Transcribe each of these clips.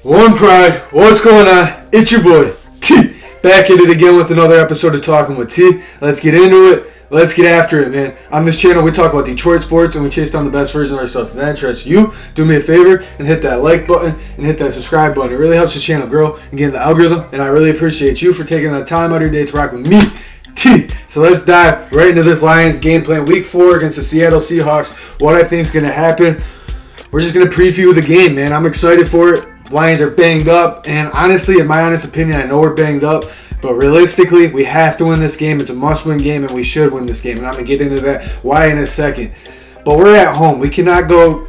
One Pride, what's going on? It's your boy, T. Back at it again with another episode of Talking with T. Let's get into it. Let's get after it, man. On this channel, we talk about Detroit sports and we chase down the best version of ourselves. If that interests you, do me a favor and hit that like button and hit that subscribe button. It really helps the channel grow and get in the algorithm. And I really appreciate you for taking the time out of your day to rock with me, T. So let's dive right into this Lions game plan. Week 4 against the Seattle Seahawks. What I think is going to happen. We're just going to preview the game, man. I'm excited for it. Lions are banged up, and honestly, in my honest opinion, I know we're banged up, but realistically, we have to win this game. It's a must-win game, and we should win this game, and I'm going to get into that why in a second. But we're at home. We cannot go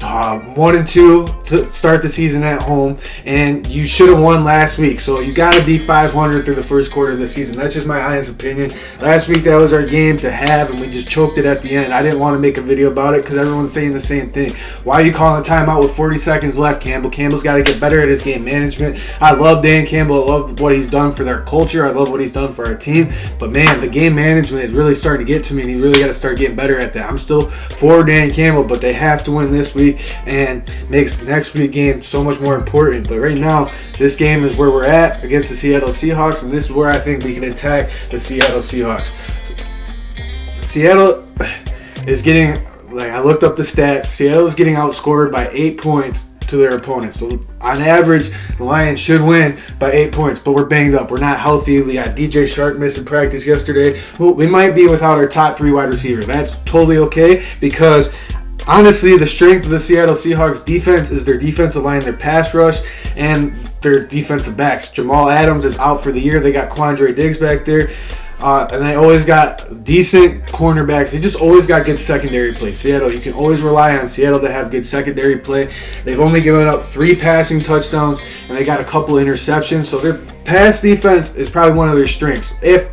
1-2 to start the season at home, and you should have won last week, so you got to be 500 through the first quarter of the season. That's just my honest opinion. Last week, that was our game to have, and we just choked it at the end. I didn't want to make a video about it because everyone's saying the same thing. Why are you calling a timeout with 40 seconds left, Campbell? Campbell's got to get better at his game management. I love Dan Campbell. I love what he's done for their culture. I love what he's done for our team, but man, the game management is really starting to get to me, and he really got to start getting better at that. I'm still for Dan Campbell, but they have to win this week, and makes the next week game so much more important. But right now, this game is where we're at against the Seattle Seahawks, and this is where I think we can attack the Seattle Seahawks. Seattle is getting, I looked up the stats, Seattle is getting outscored by 8 points to their opponents. So on average, the Lions should win by 8 points, but we're banged up. We're not healthy. We got DJ Shark missing practice yesterday. We might be without our top 3 wide receivers. That's totally okay because honestly, the strength of the Seattle Seahawks defense is their defensive line, their pass rush, and their defensive backs. Jamal Adams is out for the year. They got Quandre Diggs back there. And they always got decent cornerbacks. They just always got good secondary play. Seattle, you can always rely on Seattle to have good secondary play. They've only given up 3 passing touchdowns, and they got a couple interceptions. So their pass defense is probably one of their strengths, if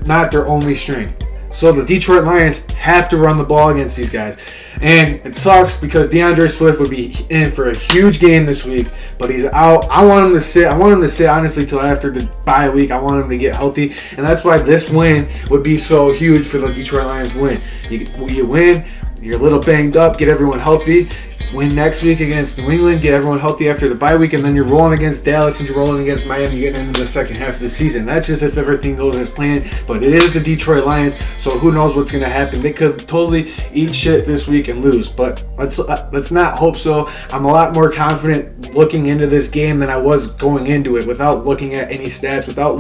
not their only strength. So the Detroit Lions have to run the ball against these guys. And it sucks because DeAndre Swift would be in for a huge game this week, but he's out. I want him to sit. I want him to sit, honestly, till after the bye week. I want him to get healthy. And that's why this win would be so huge for the Detroit Lions win. You win, you're a little banged up, get everyone healthy. Win next week against New England, get everyone healthy after the bye week, and then you're rolling against Dallas and you're rolling against Miami, getting into the second half of the season. That's just if everything goes as planned, but it is the Detroit Lions, so who knows what's going to happen. They could totally eat shit this week and lose, but let's not hope so. I'm a lot more confident looking into this game than I was going into it without looking at any stats, without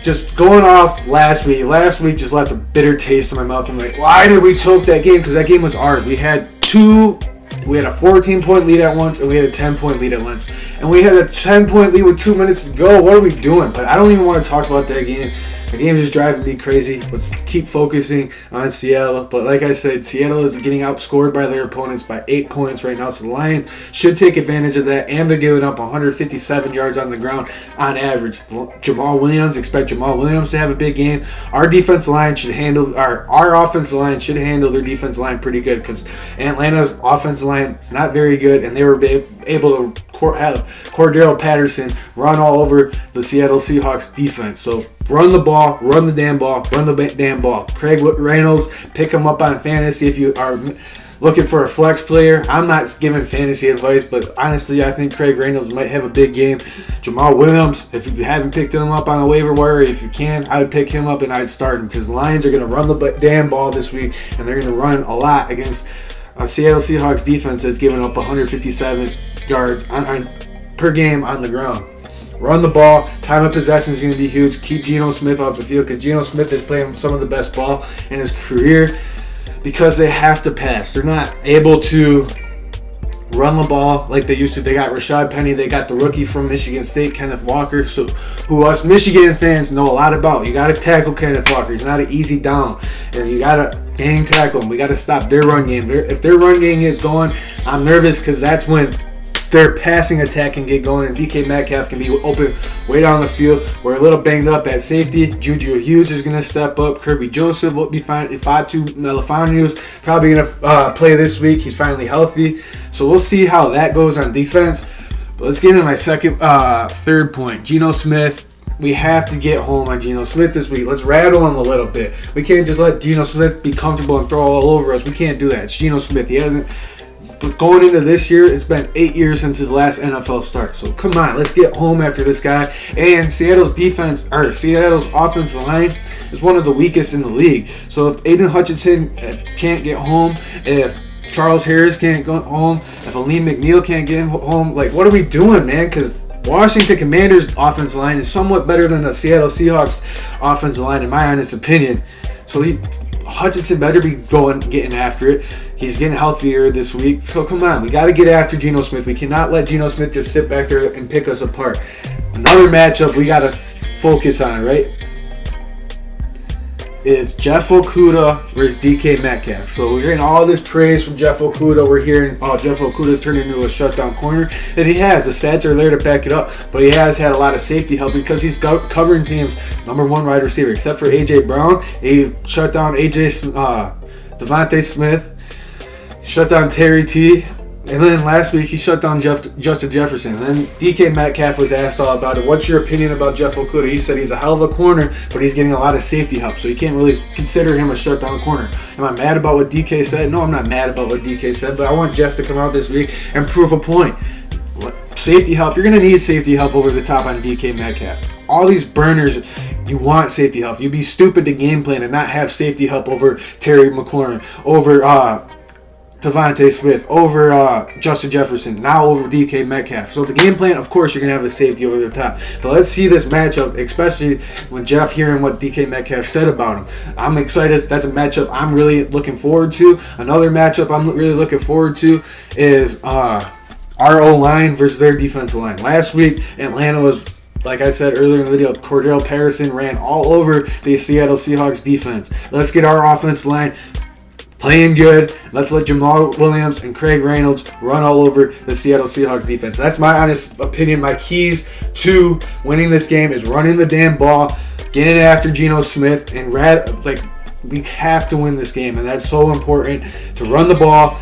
just going off last week. Last week just left a bitter taste in my mouth. I'm like, why did we choke that game? Because that game was ours. We had a 14-point lead at once, and we had a 10-point lead at once. And we had a 10-point lead with 2 minutes to go. What are we doing? But I don't even want to talk about that game. The game is driving me crazy. Let's keep focusing on Seattle. But like I said, Seattle is getting outscored by their opponents by 8 points right now. So the Lions should take advantage of that. And they're giving up 157 yards on the ground on average. Expect Jamal Williams to have a big game. Our defensive line should handle, our offensive line should handle their defensive line pretty good because Atlanta's offensive line is not very good. And they were able to have Cordero Patterson run all over the Seattle Seahawks defense. So run the ball, run the damn ball, run the damn ball. Craig Reynolds, pick him up on fantasy if you are looking for a flex player. I'm not giving fantasy advice, but honestly, I think Craig Reynolds might have a big game. Jamal Williams, if you haven't picked him up on the waiver wire, if you can, I would pick him up and I'd start him because the Lions are going to run the damn ball this week, and they're going to run a lot against a Seattle Seahawks defense that's giving up 157 yards per game on the ground. Run the ball. Time of possession is going to be huge. Keep Geno Smith off the field because Geno Smith is playing some of the best ball in his career because they have to pass. They're not able to run the ball like they used to. They got Rashad Penny. They got the rookie from Michigan State, Kenneth Walker, so who us Michigan fans know a lot about. You got to tackle Kenneth Walker. He's not an easy down. And you got to gang tackle him. We got to stop their run game. If their run game is going, I'm nervous because that's when their passing attack can get going, and DK Metcalf can be open way down the field. We're a little banged up at safety. Juju Hughes is going to step up. Kirby Joseph will be fine. Fatu Melifonwu is probably going to play this week. He's finally healthy. So we'll see how that goes on defense. But let's get into my third point. Geno Smith. We have to get home on Geno Smith this week. Let's rattle him a little bit. We can't just let Geno Smith be comfortable and throw all over us. We can't do that. It's Geno Smith. He hasn't But going into this year, it's been 8 years since his last NFL start. So come on, let's get home after this guy. And Seattle's offensive line is one of the weakest in the league. So if Aiden Hutchinson can't get home, if Charles Harris can't go home, if Aleem McNeil can't get home, like, what are we doing, man? Because Washington Commanders' offensive line is somewhat better than the Seattle Seahawks' offensive line, in my honest opinion. So Hutchinson better be getting after it. He's getting healthier this week. So come on, we got to get after Geno Smith. We cannot let Geno Smith just sit back there and pick us apart. Another matchup we got to focus on, right? It's Jeff Okudah versus DK Metcalf. So we're hearing all this praise from Jeff Okudah. We're hearing, Jeff Okudah's turned into a shutdown corner. And he has. The stats are there to back it up. But he has had a lot of safety help because he's covering teams' number one wide receiver. Except for A.J. Brown. He shut down Devontae Smith. Shut down Terry T. And then last week he shut down Justin Jefferson. And then DK Metcalf was asked all about it. What's your opinion about Jeff Okudah? He said he's a hell of a corner, but he's getting a lot of safety help, so you can't really consider him a shutdown corner. Am I mad about what DK said? No, I'm not mad about what DK said, but I want Jeff to come out this week and prove a point. Safety help, you're going to need safety help over the top on DK Metcalf. All these burners, you want safety help. You'd be stupid to game plan and not have safety help over Terry McLaurin, over Devontae Smith, over Justin Jefferson, now over DK Metcalf. So the game plan, of course, you're going to have a safety over the top. But let's see this matchup, especially when Jeff hearing what DK Metcalf said about him. I'm excited. That's a matchup I'm really looking forward to. Another matchup I'm really looking forward to is our O-line versus their defensive line. Last week, Atlanta was, like I said earlier in the video, Cordell Patterson ran all over the Seattle Seahawks defense. Let's get our offensive line playing good. Let's let Jamal Williams and Craig Reynolds run all over the Seattle Seahawks defense. That's my honest opinion. My keys to winning this game is running the damn ball, getting after Geno Smith, and we have to win this game, and that's so important to run the ball,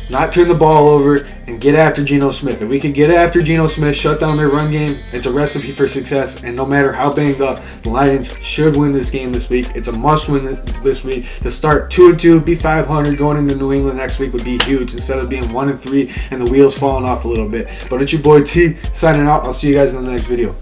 not turn the ball over, and get after Geno Smith. If we could get after Geno Smith, shut down their run game, it's a recipe for success. And no matter how banged up, the Lions should win this game this week. It's a must-win this week. To start 2-2, be 500 going into New England next week would be huge instead of being 1-3 and the wheels falling off a little bit. But it's your boy T signing out. I'll see you guys in the next video.